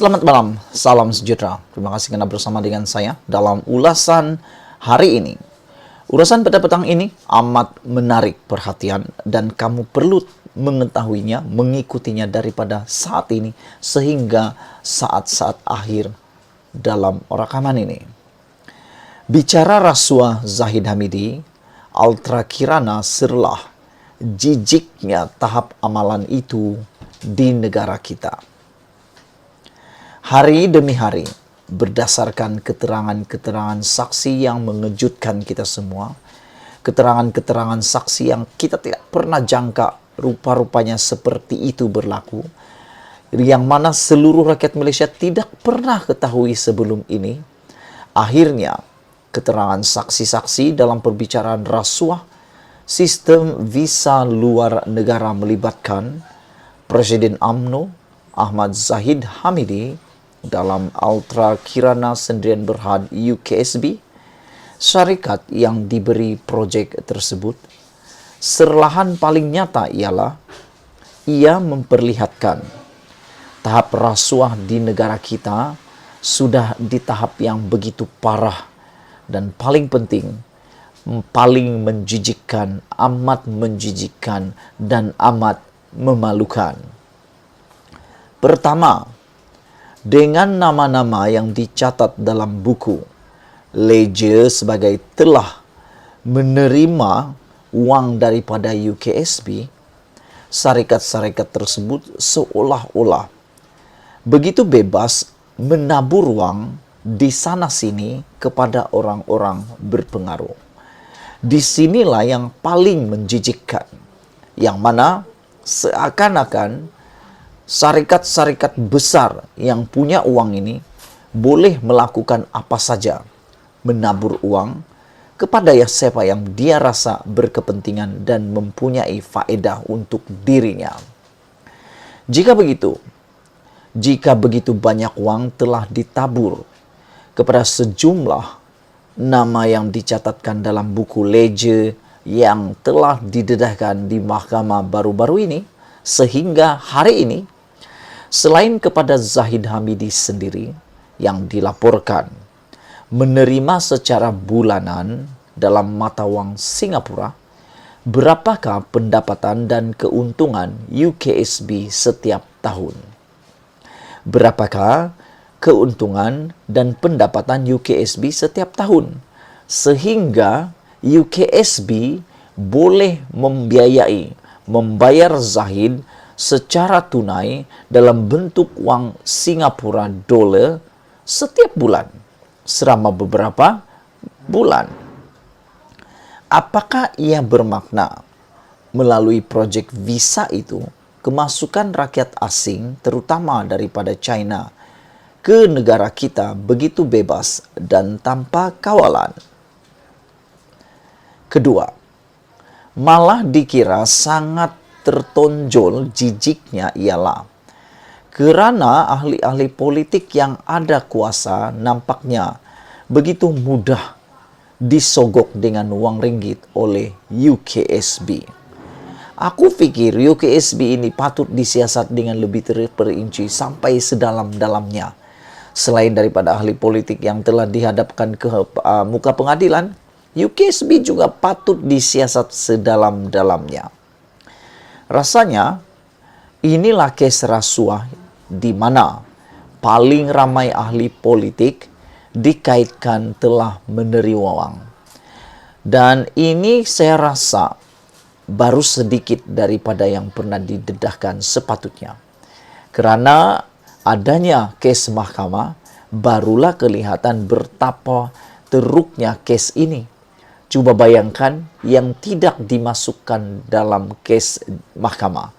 Selamat malam, salam sejahtera. Terima kasih karena bersama dengan saya dalam ulasan hari ini. Ulasan pada petang ini amat menarik perhatian dan kamu perlu mengetahuinya, mengikutinya daripada saat ini sehingga saat-saat akhir dalam rekaman ini. Bicara Rasuah Zahid Hamidi, Ultra Kirana Sirlah, jijiknya tahap amalan itu di negara kita. Hari demi hari, berdasarkan keterangan-keterangan saksi yang mengejutkan kita semua, keterangan-keterangan saksi yang kita tidak pernah jangka rupa-rupanya seperti itu berlaku, yang mana seluruh rakyat Malaysia tidak pernah ketahui sebelum ini. Akhirnya, keterangan saksi-saksi dalam perbicaraan rasuah sistem visa luar negara melibatkan Presiden UMNO Ahmad Zahid Hamidi dalam Ultra Kirana Sdn Bhd UKSB, syarikat yang diberi projek tersebut. Serlahan paling nyata ialah ia memperlihatkan tahap rasuah di negara kita sudah di tahap yang begitu parah dan paling penting, paling menjijikkan, amat menjijikkan dan amat memalukan. Pertama, dengan nama-nama yang dicatat dalam buku, ledger sebagai telah menerima wang daripada UKSB, syarikat-syarikat tersebut seolah-olah begitu bebas menabur wang di sana-sini kepada orang-orang berpengaruh. Disinilah yang paling menjijikkan, yang mana seakan-akan syarikat-syarikat besar yang punya uang ini boleh melakukan apa saja, menabur uang kepada siapa yang dia rasa berkepentingan dan mempunyai faedah untuk dirinya. Jika begitu banyak uang telah ditabur kepada sejumlah nama yang dicatatkan dalam buku ledger yang telah didedahkan di mahkamah baru-baru ini, sehingga hari ini selain kepada Zahid Hamidi sendiri yang dilaporkan menerima secara bulanan dalam mata wang Singapura, berapakah pendapatan dan keuntungan UKSB setiap tahun? Berapakah keuntungan dan pendapatan UKSB setiap tahun sehingga UKSB boleh membayar Zahid secara tunai dalam bentuk wang Singapura dolar setiap bulan selama beberapa bulan. Apakah ia bermakna melalui projek visa itu kemasukan rakyat asing terutama daripada China ke negara kita begitu bebas dan tanpa kawalan? Kedua, malah dikira sangat tertonjol jijiknya ialah kerana ahli-ahli politik yang ada kuasa nampaknya begitu mudah disogok dengan wang ringgit oleh UKSB. Aku fikir UKSB ini patut disiasat dengan lebih terperinci sampai sedalam-dalamnya. Selain daripada ahli politik yang telah dihadapkan ke muka pengadilan, UKSB juga patut disiasat sedalam-dalamnya. Rasanya, inilah kes rasuah di mana paling ramai ahli politik dikaitkan telah menerima wang. Dan ini saya rasa baru sedikit daripada yang pernah didedahkan sepatutnya. Kerana adanya kes mahkamah, barulah kelihatan betapa teruknya kes ini. Cuba bayangkan yang tidak dimasukkan dalam kes mahkamah.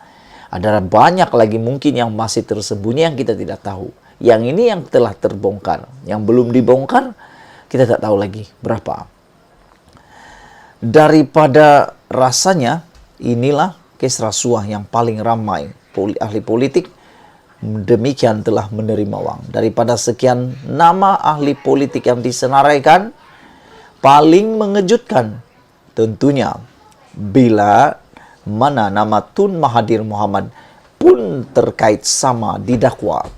Ada banyak lagi mungkin yang masih tersembunyi yang kita tidak tahu. Yang ini yang telah terbongkar. Yang belum dibongkar, kita tak tahu lagi berapa. Daripada rasanya, inilah kes rasuah yang paling ramai ahli politik demikian telah menerima wang. Daripada sekian nama ahli politik yang disenaraikan, paling mengejutkan tentunya bila mana nama Tun Mahathir Mohamad pun terkait sama didakwa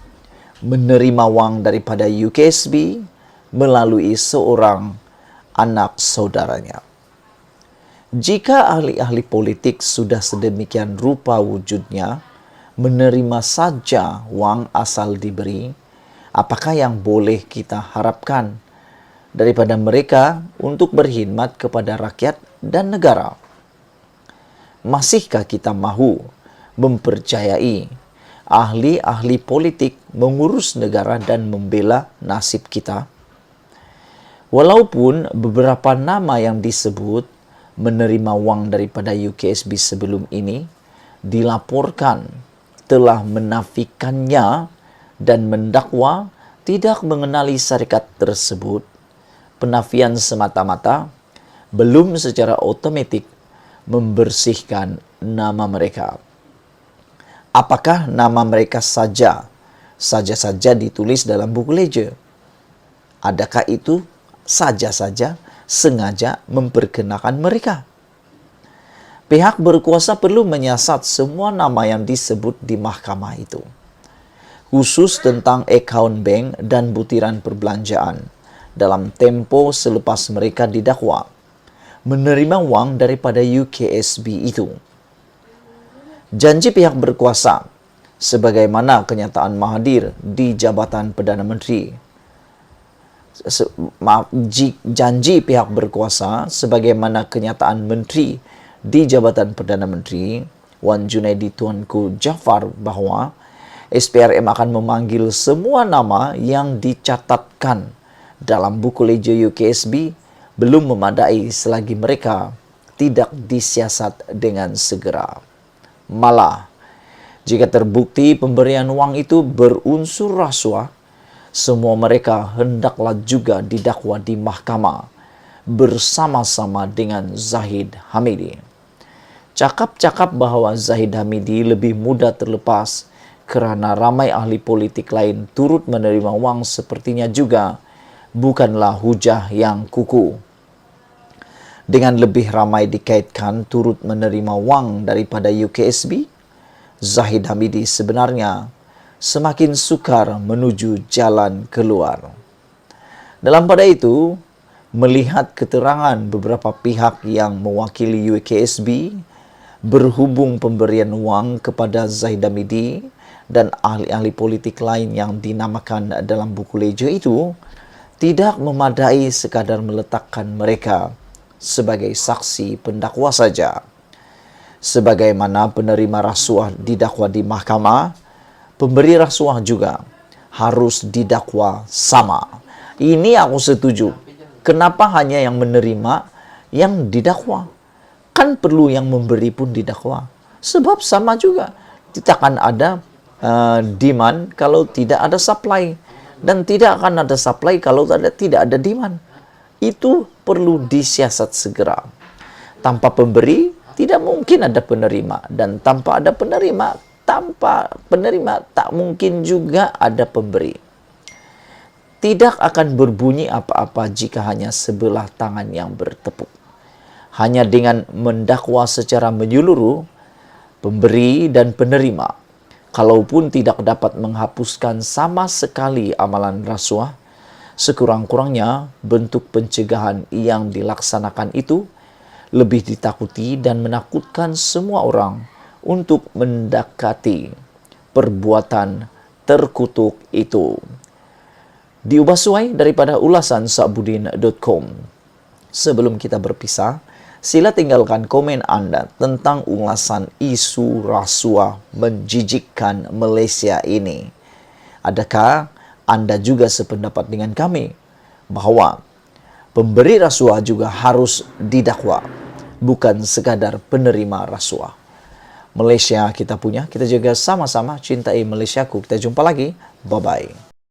menerima wang daripada UKSB melalui seorang anak saudaranya. Jika ahli-ahli politik sudah sedemikian rupa wujudnya, menerima saja wang asal diberi, apakah yang boleh kita harapkan daripada mereka untuk berkhidmat kepada rakyat dan negara? Masihkah kita mahu mempercayai ahli-ahli politik mengurus negara dan membela nasib kita? Walaupun beberapa nama yang disebut menerima wang daripada UKSB sebelum ini dilaporkan telah menafikannya dan mendakwa tidak mengenali syarikat tersebut, penafian semata-mata belum secara otomatik membersihkan nama mereka. Apakah nama mereka saja ditulis dalam buku ledger? Adakah itu saja sengaja memperkenalkan mereka? Pihak berkuasa perlu menyiasat semua nama yang disebut di mahkamah itu, khusus tentang akaun bank dan butiran perbelanjaan dalam tempo selepas mereka didakwa menerima wang daripada UKSB itu. Janji pihak berkuasa sebagaimana kenyataan Mahathir di Jabatan Perdana Menteri. Janji pihak berkuasa sebagaimana kenyataan Menteri di Jabatan Perdana Menteri Wan Junaidi Tuanku Jaafar bahawa SPRM akan memanggil semua nama yang dicatatkan dalam buku ledger UKSB belum memadai selagi mereka tidak disiasat dengan segera. Malah, jika terbukti pemberian wang itu berunsur rasuah, semua mereka hendaklah juga didakwa di mahkamah bersama-sama dengan Zahid Hamidi. Cakap-cakap bahawa Zahid Hamidi lebih mudah terlepas kerana ramai ahli politik lain turut menerima wang sepertinya juga bukanlah hujah yang kukuh. Dengan lebih ramai dikaitkan turut menerima wang daripada UKSB, Zahid Hamidi sebenarnya semakin sukar menuju jalan keluar. Dalam pada itu, melihat keterangan beberapa pihak yang mewakili UKSB berhubung pemberian wang kepada Zahid Hamidi dan ahli-ahli politik lain yang dinamakan dalam buku ledger itu, tidak memadai sekadar meletakkan mereka sebagai saksi pendakwa saja. Sebagaimana penerima rasuah didakwa di mahkamah, pemberi rasuah juga harus didakwa sama. Ini aku setuju. Kenapa hanya yang menerima yang didakwa? Kan perlu yang memberi pun didakwa. Sebab sama juga. Tidak akan ada demand kalau tidak ada supply. Dan tidak akan ada supply kalau tidak ada demand. Itu perlu disiasat segera. Tanpa pemberi, tidak mungkin ada penerima. Dan tanpa ada penerima, tak mungkin juga ada pemberi. Tidak akan berbunyi apa-apa jika hanya sebelah tangan yang bertepuk. Hanya dengan mendakwa secara menyeluruh, pemberi dan penerima, kalaupun tidak dapat menghapuskan sama sekali amalan rasuah, sekurang-kurangnya bentuk pencegahan yang dilaksanakan itu lebih ditakuti dan menakutkan semua orang untuk mendekati perbuatan terkutuk itu. Diubah suai daripada ulasan Sa'budin.com. Sebelum kita berpisah, sila tinggalkan komen anda tentang ulasan isu rasuah menjijikkan Malaysia ini. Adakah anda juga sependapat dengan kami bahawa pemberi rasuah juga harus didakwa, bukan sekadar penerima rasuah? Malaysia kita punya, kita jaga sama-sama cintai Malaysiaku. Kita jumpa lagi. Bye-bye.